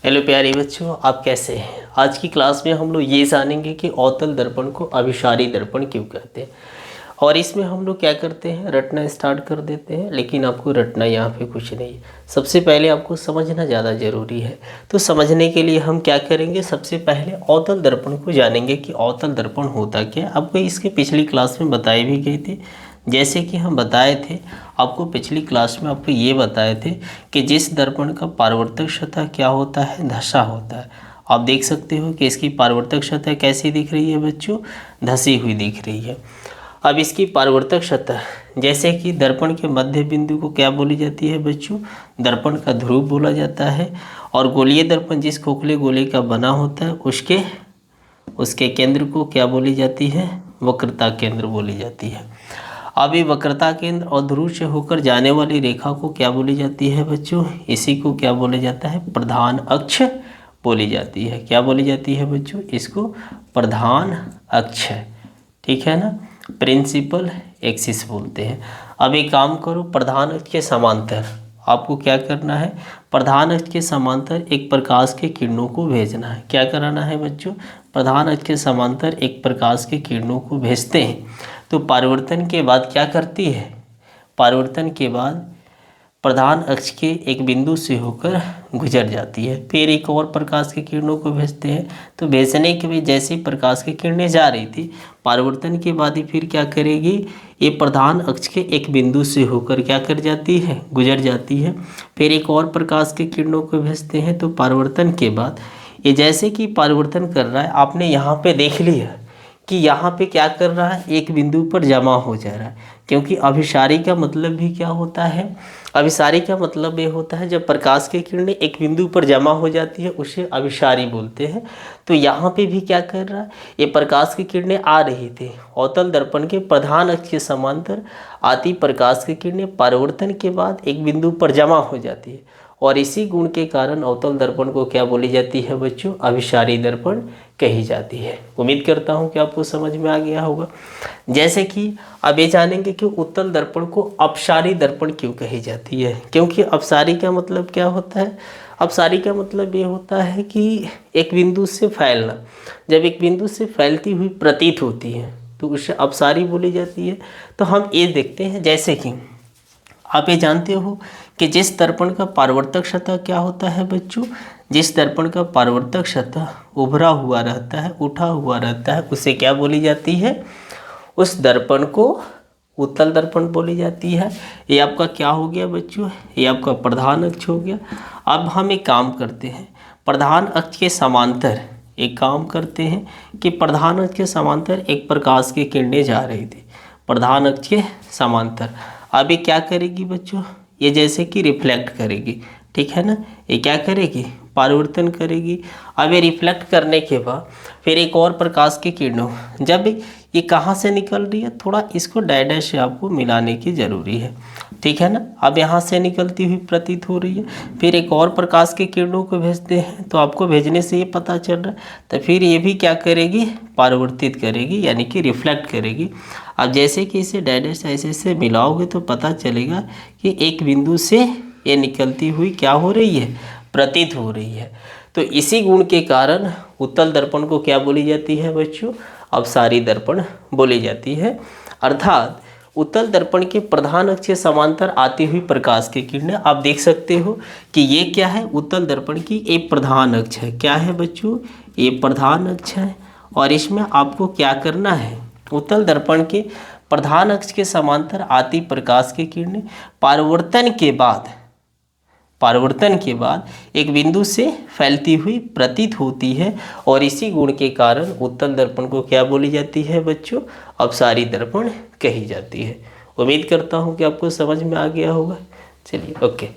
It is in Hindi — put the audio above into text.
हेलो प्यारे बच्चों, आप कैसे हैं। आज की क्लास में हम लोग ये जानेंगे कि अवतल दर्पण को अभिसारी दर्पण क्यों कहते हैं। और इसमें हम लोग क्या करते हैं, रटना स्टार्ट कर देते हैं। लेकिन आपको रटना यहाँ पे कुछ नहीं, सबसे पहले आपको समझना ज़्यादा ज़रूरी है। तो समझने के लिए हम क्या करेंगे, सबसे पहले अवतल दर्पण को जानेंगे कि अवतल दर्पण होता क्या है। आपको इसके पिछली क्लास में बताए भी गए थे। जैसे कि हम बताए थे आपको पिछली क्लास में, आपको ये बताए थे कि जिस दर्पण का परावर्तक सतह क्या होता है, धसा होता है। आप देख सकते हो कि इसकी परावर्तक सतह कैसी दिख रही है बच्चों, धसी हुई दिख रही है। अब इसकी परावर्तक सतह, जैसे कि दर्पण के मध्य बिंदु को क्या बोली जाती है बच्चों, दर्पण का ध्रुव बोला जाता है। और गोलीय दर्पण जिस खोखले गोले का बना होता है उसके केंद्र को क्या बोली जाती है, वक्रता केंद्र बोली जाती है। अब ये वक्रता केंद्र और ध्रुव से होकर जाने वाली रेखा को क्या बोली जाती है बच्चों, इसी को क्या बोला जाता है, प्रधान अक्ष बोली जाती है। क्या बोली जाती है बच्चों, इसको प्रधान अक्ष, ठीक है ना, प्रिंसिपल एक्सिस बोलते हैं। अब एक काम करो, प्रधान अक्ष के समांतर आपको क्या करना है, प्रधान अक्ष के समांतर एक प्रकाश के किरणों को भेजना है। क्या कराना है बच्चों, प्रधान अक्ष के समांतर एक प्रकाश के किरणों को भेजते हैं। तो परावर्तन के बाद क्या करती है, परावर्तन के बाद प्रधान अक्ष के एक बिंदु से होकर गुजर जाती है। फिर एक और प्रकाश की किरणों को भेजते हैं। तो भेजने के बाद जैसे प्रकाश की किरणें जा रही थी, परावर्तन के बाद ही फिर क्या करेगी, ये प्रधान अक्ष के एक बिंदु से होकर क्या कर जाती है, गुजर जाती है। फिर एक और प्रकाश की किरणों को भेजते हैं। तो परावर्तन के बाद ये जैसे कि परावर्तन कर रहा है, आपने यहाँ पे देख लिया कि यहाँ पे क्या कर रहा है, एक बिंदु पर जमा हो जा रहा है। क्योंकि अभिसारी का मतलब भी क्या होता है, अभिसारी का मतलब ये होता है जब प्रकाश की किरणें एक बिंदु पर जमा हो जाती है उसे अभिसारी बोलते हैं। तो यहाँ पे भी क्या कर रहा है, ये प्रकाश की किरणें आ रही थी, अवतल दर्पण के प्रधान अक्ष के समांतर आती प्रकाश की किरणें परावर्तन के बाद एक बिंदु पर जमा हो जाती है। और इसी गुण के कारण अवतल दर्पण को क्या बोली जाती है बच्चों, अभिसारी दर्पण कही जाती है। उम्मीद करता हूँ कि आपको समझ में आ गया होगा। जैसे कि अब ये जानेंगे कि उत्तल दर्पण को अपसारी दर्पण क्यों कही जाती है। क्योंकि अपसारी का मतलब क्या होता है, अपसारी का मतलब ये होता है कि एक बिंदु से फैलना। जब एक बिंदु से फैलती हुई प्रतीत होती है तो उसे अपसारी बोली जाती है। तो हम ये देखते हैं, जैसे कि आप ये जानते हो कि जिस दर्पण का परावर्तक सतह क्या होता है बच्चों, जिस दर्पण का परावर्तक सतह उभरा हुआ रहता है, उठा हुआ रहता है, उसे क्या बोली जाती है, उस दर्पण को उत्तल दर्पण बोली जाती है। ये आपका क्या हो गया बच्चों, ये आपका प्रधान अक्ष हो गया। अब हम एक काम करते हैं, प्रधान अक्ष के समांतर एक काम करते हैं कि प्रधान अक्ष के समांतर एक प्रकाश की किरणें जा रही थी, प्रधान अक्ष के समांतर। अब ये क्या करेगी बच्चों, ये जैसे कि रिफ्लेक्ट करेगी, ठीक है ना, ये क्या करेगी, परावर्तन करेगी। अब ये रिफ्लेक्ट करने के बाद फिर एक और प्रकाश की किरणों, जब ये कहाँ से निकल रही है, थोड़ा इसको डैश से आपको मिलाने की ज़रूरी है, ठीक है ना। अब यहाँ से निकलती हुई प्रतीत हो रही है, फिर एक और प्रकाश की किरणों को भेजते हैं। तो आपको भेजने से ये पता चल रहा है, तो फिर ये भी क्या करेगी, परावर्तित करेगी, यानी कि रिफ्लेक्ट करेगी। अब जैसे कि इसे डैश ऐसे मिलाओगे तो पता चलेगा कि एक बिंदु से ये निकलती हुई क्या हो रही है, प्रतीत हो रही है। तो इसी गुण के कारण उत्तल दर्पण को क्या बोली जाती है बच्चों, अपसारी दर्पण बोली जाती है। अर्थात उत्तल दर्पण के प्रधान अक्ष के समांतर आती हुई प्रकाश की किरणें, आप देख सकते हो कि ये क्या है, उत्तल दर्पण की एक प्रधान अक्ष है। क्या है बच्चों, ये प्रधान अक्ष है। और इसमें आपको क्या करना है, उत्तल दर्पण के प्रधान अक्ष के समांतर आती प्रकाश की किरणें परावर्तन के बाद एक बिंदु से फैलती हुई प्रतीत होती है। और इसी गुण के कारण उत्तल दर्पण को क्या बोली जाती है बच्चों, अपसारी दर्पण कही जाती है। उम्मीद करता हूँ कि आपको समझ में आ गया होगा। चलिए ओके।